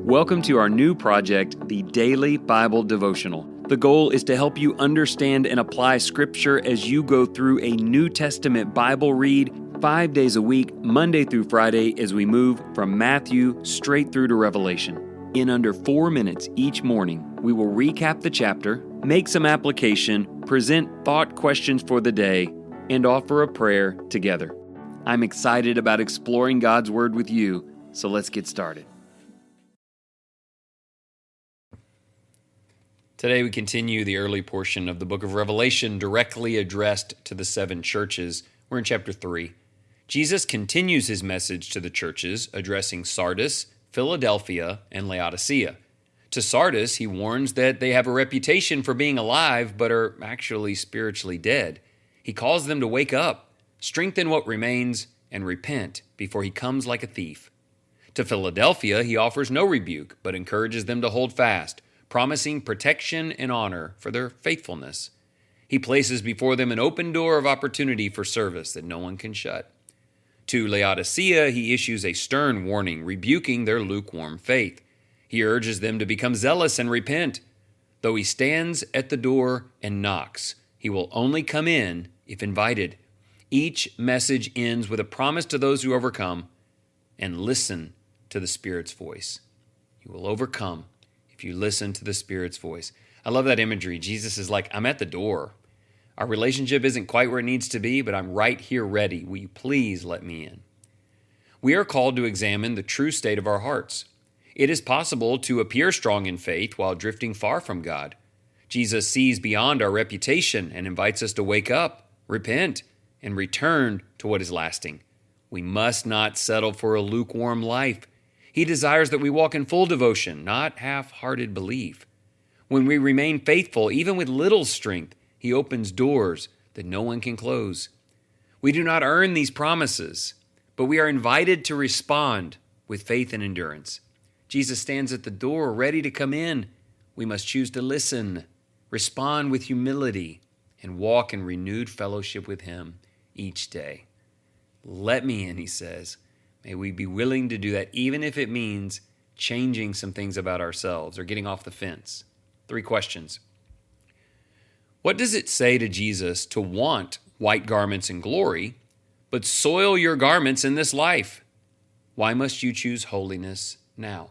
Welcome to our new project, the Daily Bible Devotional. The goal is to help you understand and apply Scripture as you go through a New Testament Bible read 5 days a week, Monday through Friday, as we move from Matthew straight through to Revelation. In under 4 minutes each morning, we will recap the chapter, make some application, present thought questions for the day, and offer a prayer together. I'm excited about exploring God's Word with you, so let's get started. Today we continue the early portion of the book of Revelation directly addressed to the 7 churches. We're in chapter 3. Jesus continues his message to the churches, addressing Sardis, Philadelphia, and Laodicea. To Sardis, he warns that they have a reputation for being alive, but are actually spiritually dead. He calls them to wake up, strengthen what remains, and repent before he comes like a thief. To Philadelphia, he offers no rebuke, but encourages them to hold fast, promising protection and honor for their faithfulness. He places before them an open door of opportunity for service that no one can shut. To Laodicea, he issues a stern warning, rebuking their lukewarm faith. He urges them to become zealous and repent. Though he stands at the door and knocks, he will only come in if invited. Each message ends with a promise to those who overcome and listen to the Spirit's voice. You will overcome if you listen to the Spirit's voice. I love that imagery. Jesus is like, I'm at the door. Our relationship isn't quite where it needs to be, but I'm right here ready. Will you please let me in? We are called to examine the true state of our hearts. It is possible to appear strong in faith while drifting far from God. Jesus sees beyond our reputation and invites us to wake up, repent, and return to what is lasting. We must not settle for a lukewarm life. He desires that we walk in full devotion, not half-hearted belief. When we remain faithful, even with little strength, he opens doors that no one can close. We do not earn these promises, but we are invited to respond with faith and endurance. Jesus stands at the door, ready to come in. We must choose to listen, respond with humility, and walk in renewed fellowship with him each day. Let me in, he says. May we be willing to do that, even if it means changing some things about ourselves or getting off the fence. 3 questions. What does it say to Jesus to want white garments and glory, but soil your garments in this life? Why must you choose holiness now?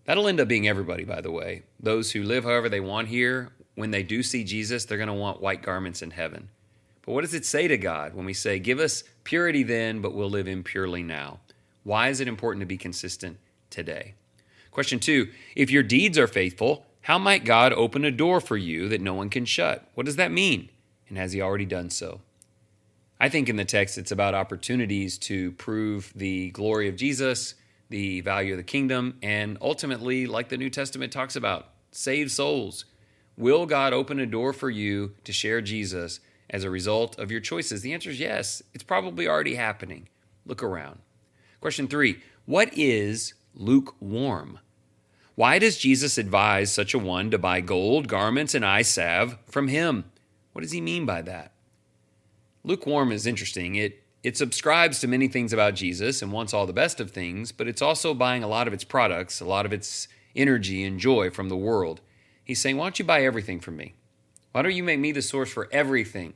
That'll end up being everybody, by the way. Those who live however they want here, when they do see Jesus, they're going to want white garments in heaven. But what does it say to God when we say, give us purity then, but we'll live impurely now? Why is it important to be consistent today? Question 2, if your deeds are faithful, how might God open a door for you that no one can shut? What does that mean? And has he already done so? I think in the text it's about opportunities to prove the glory of Jesus, the value of the kingdom, and ultimately, like the New Testament talks about, save souls. Will God open a door for you to share Jesus as a result of your choices? The answer is yes. It's probably already happening. Look around. Question 3, what is lukewarm? Why does Jesus advise such a one to buy gold, garments, and eye salve from him? What does he mean by that? Lukewarm is interesting. It subscribes to many things about Jesus and wants all the best of things, but it's also buying a lot of its products, a lot of its energy and joy from the world. He's saying, why don't you buy everything from me? Why don't you make me the source for everything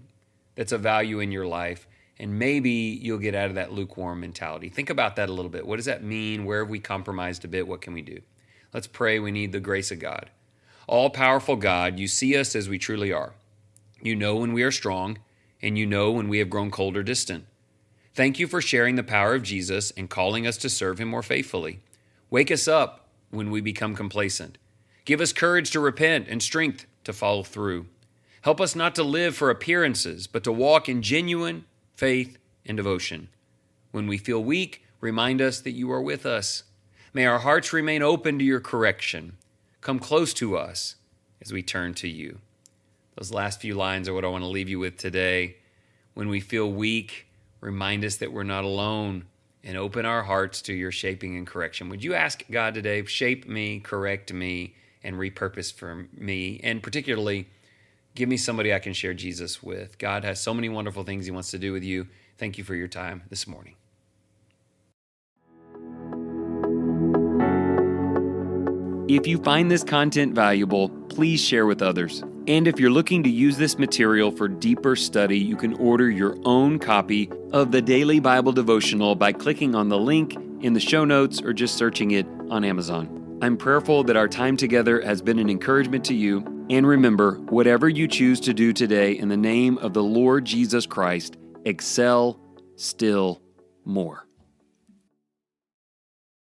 that's of value in your life? And maybe you'll get out of that lukewarm mentality. Think about that a little bit. What does that mean? Where have we compromised a bit? What can we do? Let's pray. We need the grace of God. All-powerful God, you see us as we truly are. You know when we are strong, and you know when we have grown cold or distant. Thank you for sharing the power of Jesus and calling us to serve him more faithfully. Wake us up when we become complacent. Give us courage to repent and strength to follow through. Help us not to live for appearances, but to walk in genuine faith and devotion. When we feel weak, remind us that you are with us. May our hearts remain open to your correction. Come close to us as we turn to you. Those last few lines are what I want to leave you with today. When we feel weak, remind us that we're not alone and open our hearts to your shaping and correction. Would you ask God today, shape me, correct me, and repurpose for me, and particularly give me somebody I can share Jesus with. God has so many wonderful things he wants to do with you. Thank you for your time this morning. If you find this content valuable, please share with others. And if you're looking to use this material for deeper study, you can order your own copy of the Daily Bible Devotional by clicking on the link in the show notes or just searching it on Amazon. I'm prayerful that our time together has been an encouragement to you. And remember, whatever you choose to do today in the name of the Lord Jesus Christ, excel still more.